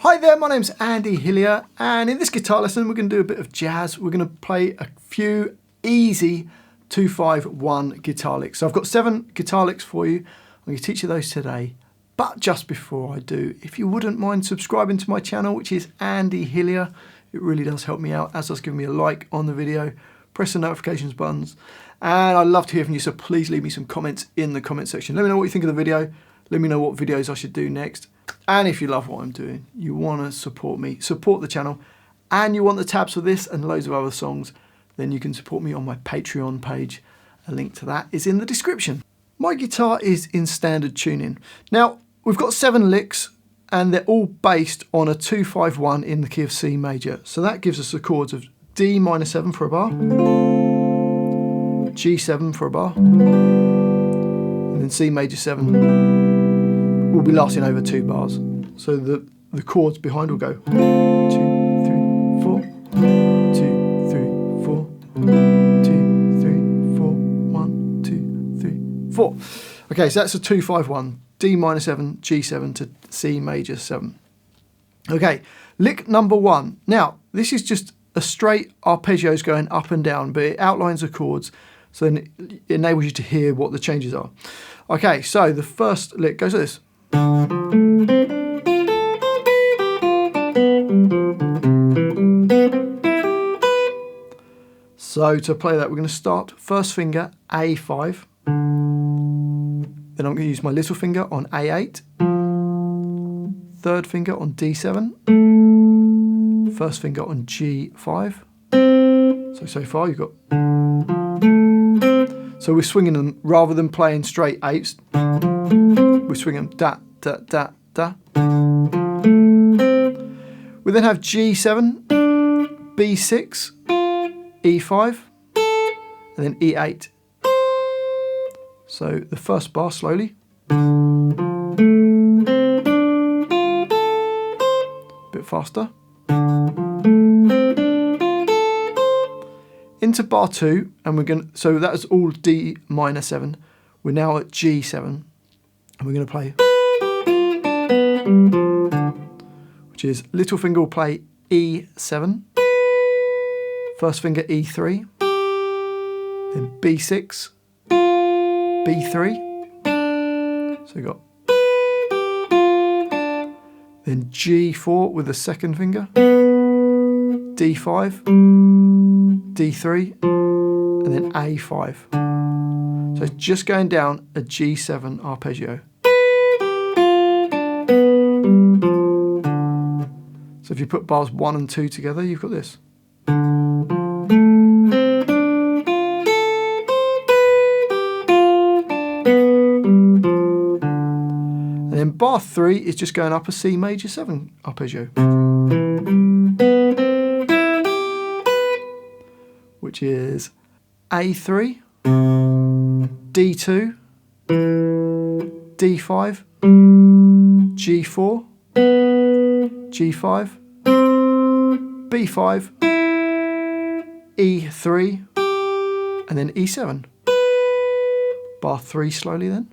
Hi there, my name's Andy Hillier, and in this guitar lesson we're going to do a bit of jazz. We're going to play a few easy 2-5-1 guitar licks. So I've got 7 guitar licks for you. I'm going to teach you those today. But just before I do, if you wouldn't mind subscribing to my channel, which is Andy Hillier, it really does help me out, as does giving me a like on the video. Press the notifications buttons, and I'd love to hear from you, so please leave me some comments in the comment section. Let me know what you think of the video. Let me know what videos I should do next. And if you love what I'm doing, you want to support me, support the channel, and you want the tabs for this and loads of other songs, then you can support me on my Patreon page. A link to that is in the description. My guitar is in standard tuning. Now, we've got 7 licks, and they're all based on a 2-5-1 in the key of C major. So that gives us the chords of D minor 7 for a bar, G7 for a bar, and then C major 7 will be lasting over 2 bars. So the chords behind will go 2, 3, 4, 2, 3, 4, 2, 3, 4, 1, 2, 3, 4. Okay, so that's a 2-5-1, D minor 7, G7 to C major 7. Okay, lick number 1. Now, this is just a straight arpeggios going up and down, but it outlines the chords, so then it enables you to hear what the changes are. Okay, so the first lick goes like this. So to play that, we're going to start first finger A5, then I'm going to use my little finger on A8, third finger on D7, first finger on G5. So far you've got... So we're swinging them, rather than playing straight 8s, we're swinging them da, da, da, da. We then have G7, B6, E5, and then E8. So the first bar slowly. Bit faster. Into bar 2, and we're going to, so that was all D minor 7. We're now at G7, and we're going to play, which is little finger will play E7, first finger E3, then B6, B3, so you got, then G4 with the second finger, D5, D3, and then A5. So it's just going down a G7 arpeggio. So if you put bars 1 and 2 together, you've got this. And then bar 3 is just going up a C major 7 arpeggio, which is A3, D2, D5, G4, G5, B5, E3, and then E7. Bar 3 slowly then.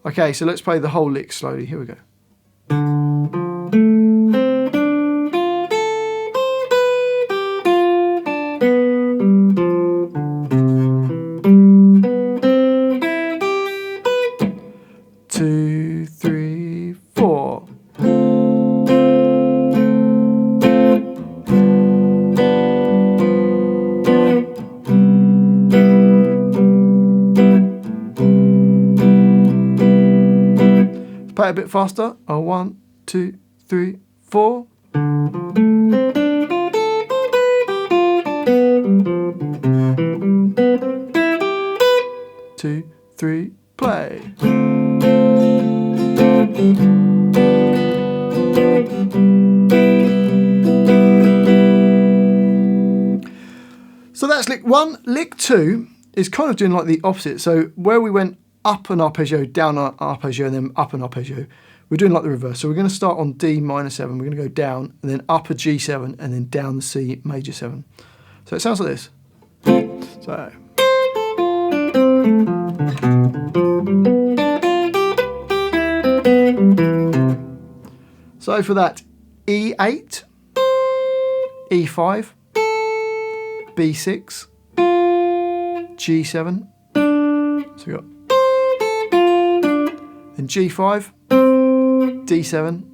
Okay, so let's play the whole lick slowly. Here we go. Two, three, 4. Play it a bit faster. 1, 2, 3, 4. Two, 3, play. So that's lick 1. Lick 2 is kind of doing like the opposite. So where we went up an arpeggio, down an arpeggio, and then up an arpeggio, we're doing like the reverse. So we're going to start on D minor 7, we're going to go down, and then up a G7, and then down the C major 7. So it sounds like this. So So for that, E8, E5, B6, G7, so we got then G5, D7,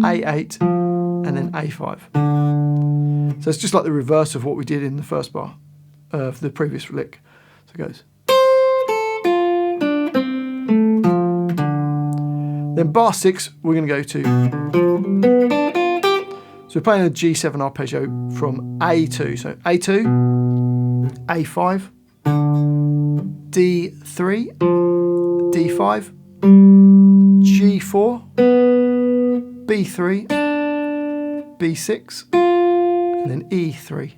A8, and then A5. So it's just like the reverse of what we did in the first bar of the previous lick. So it goes. Then bar 6, we're going to go to. So we're playing a G7 arpeggio from A2. So A2, A5, D3, D5, G4, B3, B6, and then E3.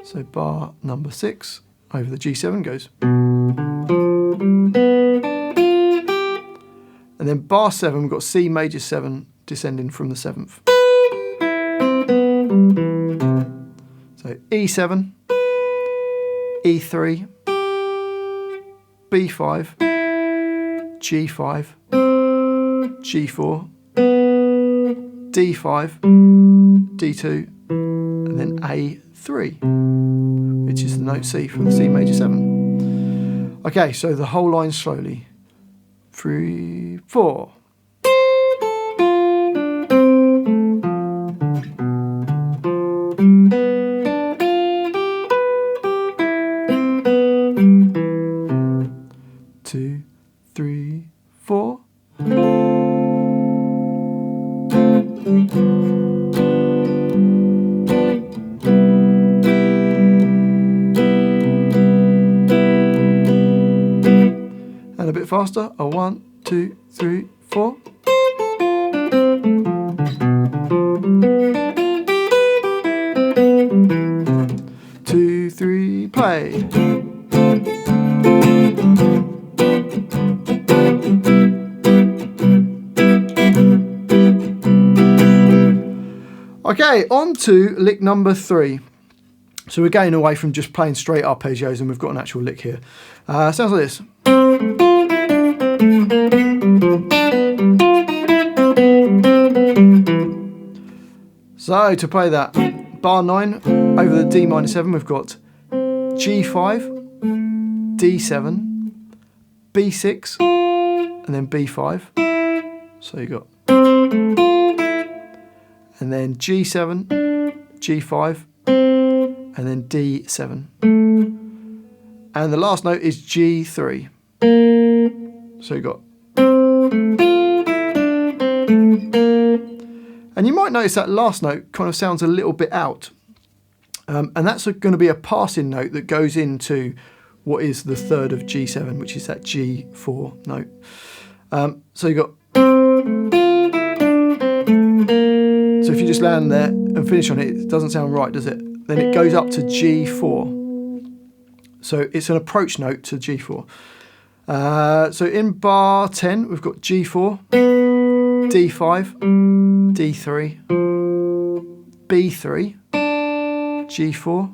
So bar number 6 over the G7 goes. And then bar 7, we've got C major 7 descending from the 7th. So E7, E3, B5, G5, G4, D5, D2, and then A3, which is the note C from the C major 7. Okay, so the whole line slowly. 3, 4. Two, 3, 4. And a bit faster. A 1, 2, 3, 4. Two, 3, play. Okay, on to lick number 3. So we're getting away from just playing straight arpeggios and we've got an actual lick here. Sounds like this. So to play that, bar 9 over the D minor 7, we've got G5, D7, B6, and then B5. So you got, and then G7, G5, and then D7. And the last note is G3. So you got. And you might notice that last note kind of sounds a little bit out. And that's going to be a passing note that goes into what is the third of G7, which is that G4 note. So you got. So if you just land there and finish on it, it doesn't sound right, does it? Then it goes up to G4. So it's an approach note to G4. So in bar 10, we've got G4, D5, D3, B3, G4,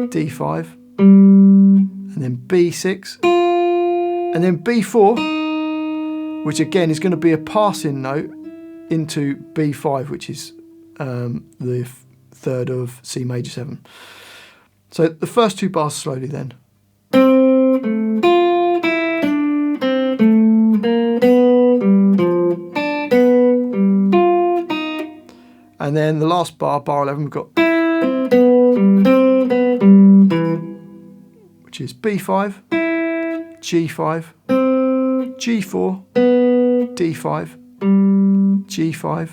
D5, and then B6, and then B4, which again is going to be a passing note into B5, which is the third of C major 7. So the first 2 bars slowly then. And then the last bar, bar 11, we've got, which is B5, G5, G4, D5, G5,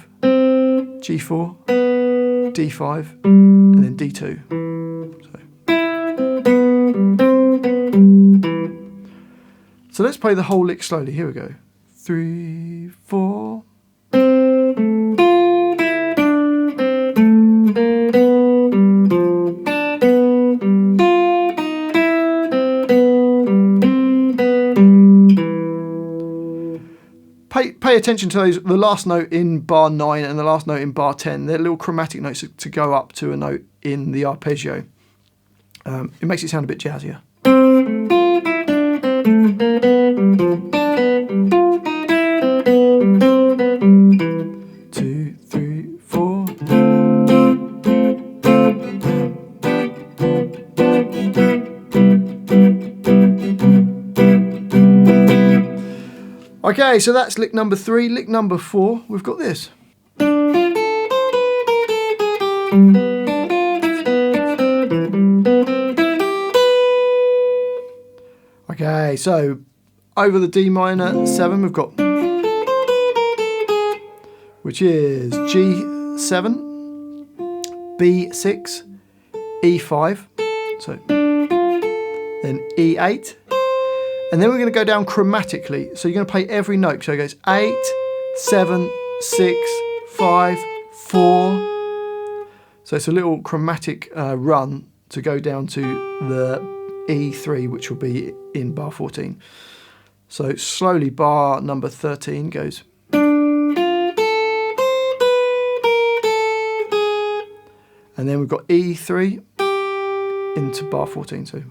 G4, D5, and then D2. So let's play the whole lick slowly. Here we go. 3, 4. Pay attention to those, the last note in bar 9 and the last note in bar 10. They're little chromatic notes to go up to a note in the arpeggio. It makes it sound a bit jazzier. Okay, so that's lick number 3. Lick number 4, we've got this. Okay, so over the D minor 7 we've got, which is G7, B6, E5, so then E8, and then we're going to go down chromatically. So you're going to play every note. So it goes 8, 7, 6, 5, 4. So it's a little chromatic run to go down to the E3, which will be in bar 14. So slowly, bar number 13 goes. And then we've got E3 into bar 14. So,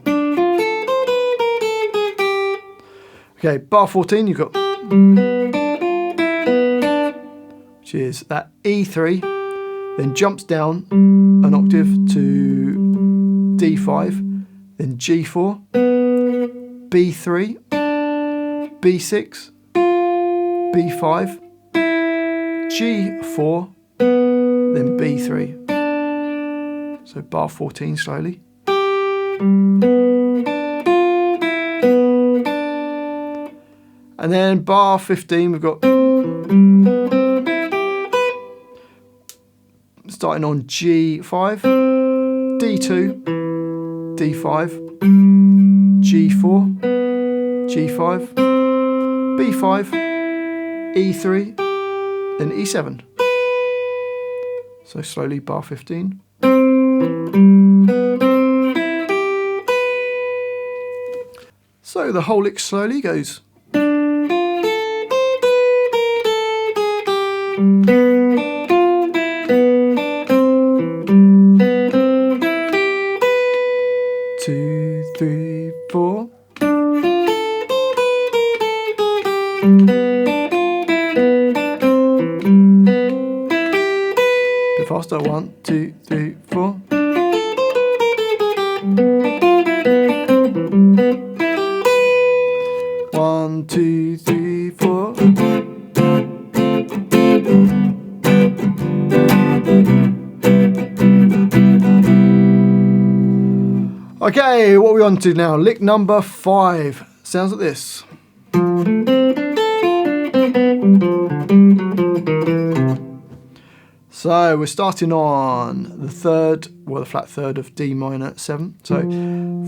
okay, bar 14 you've got, which is that E3, then jumps down an octave to D5, then G4, B3, B6, B5, G4, then B3. So bar 14 slowly. And then bar 15 we've got, starting on G5, D2, D5, G4, G5, B5, E3, then E7. So slowly, bar 15. So the whole lick slowly goes. Two, three, four. Bit faster. 1, 2, 3, 4. One, two, three, four. Okay, what are we on to now? Lick number 5. Sounds like this. So we're starting on the third, well, the flat third of D minor 7. So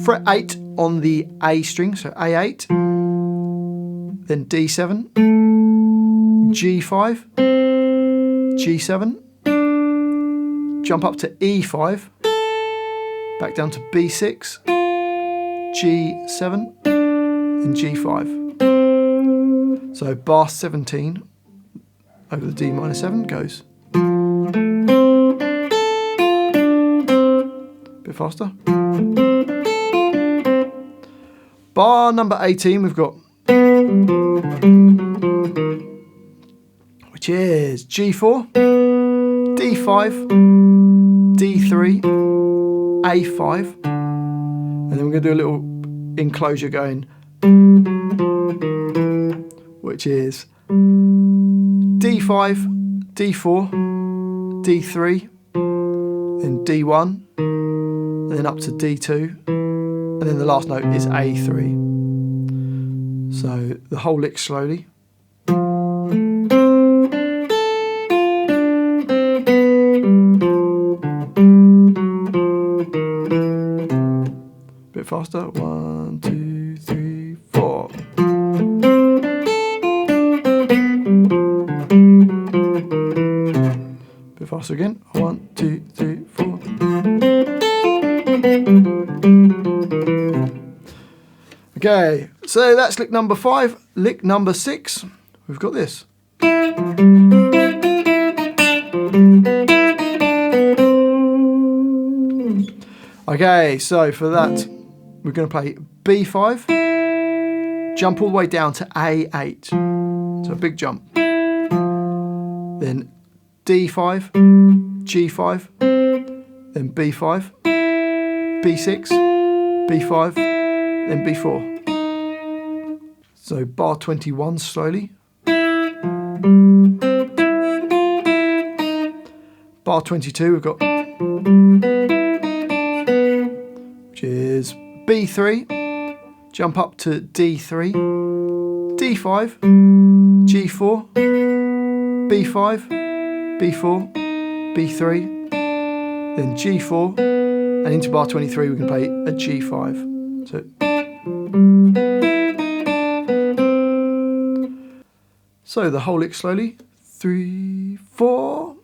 fret 8 on the A string, so A8, then D7, G5, G7, jump up to E5, back down to B6, G7, and G5. So bar 17 over the D minor 7 goes. Bit faster. Bar number 18 we've got, which is G4, D5, D3, A5, and then we're going to do a little enclosure going, which is D5, D4, D3, then D1, and then up to D2, and then the last note is A3. So the whole lick slowly. Bit faster. 1, 2, 3, 4. Bit faster again. 1, 2, 3, 4. Okay, so that's lick number 5. Lick number 6, we've got this. Okay, so for that, we're going to play B5, jump all the way down to A8, so a big jump. Then D5, G5, then B5, B6, B5, then B4. So bar 21 slowly. Bar 22, we've got, which is B3, jump up to D3, D5, G4, B5, B4, B3, then G4, and into bar 23 we can play a G5. So the whole lick slowly, 3, 4.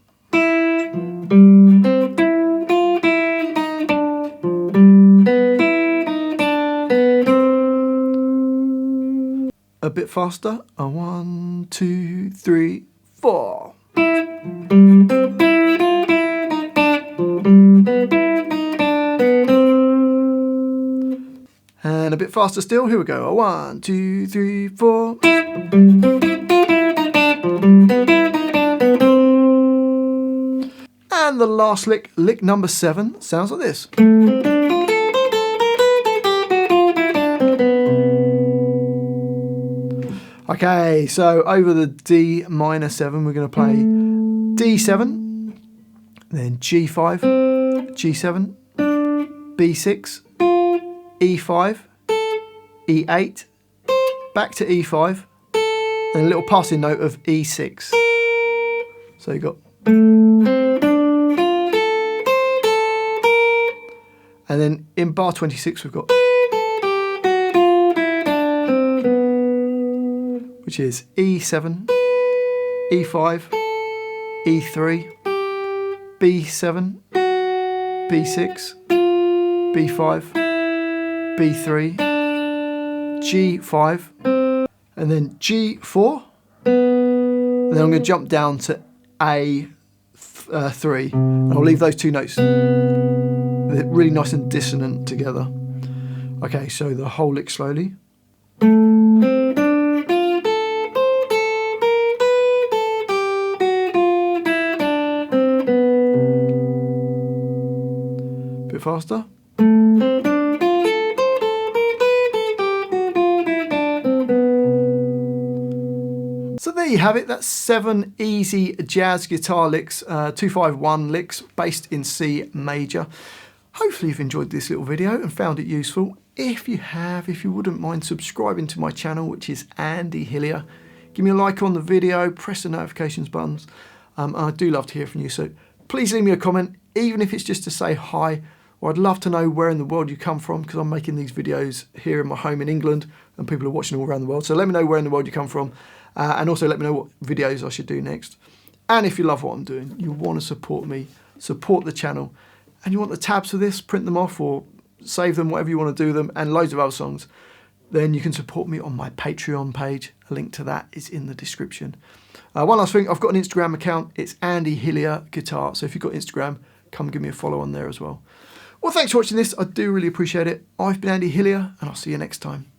A bit faster, 1, 2, 3, 4. And a bit faster still, here we go, 1, 2, 3, 4. And the last lick, lick number 7, sounds like this. Okay, so over the D minor 7, we're going to play D7, then G5, G7, B6, E5, E8, back to E5, and a little passing note of E6. So you've got, and then in bar 26 we've got, which is E7, E5, E3, B7, B6, B5, B3, G5, and then G4, and then I'm going to jump down to A3, and I'll leave those two notes. They're really nice and dissonant together. Okay, so the whole lick slowly. Bit faster. So there you have it, that's 7 easy jazz guitar licks, 2-5-1 licks based in C major. Hopefully you've enjoyed this little video and found it useful. If you have, if you wouldn't mind subscribing to my channel, which is Andy Hillier, give me a like on the video, press the notifications buttons. I do love to hear from you, so please leave me a comment, even if it's just to say hi, or I'd love to know where in the world you come from, because I'm making these videos here in my home in England and people are watching all around the world. So let me know where in the world you come from, and also let me know what videos I should do next. And if you love what I'm doing, you want to support me, support the channel, and you want the tabs for this, print them off or save them, whatever you want to do them, and loads of other songs, then you can support me on my Patreon page. A link to that is in the description. One last thing, I've got an Instagram account. It's Andy Hillier Guitar. So if you've got Instagram, come give me a follow on there as well. Well, thanks for watching this. I do really appreciate it. I've been Andy Hillier, and I'll see you next time.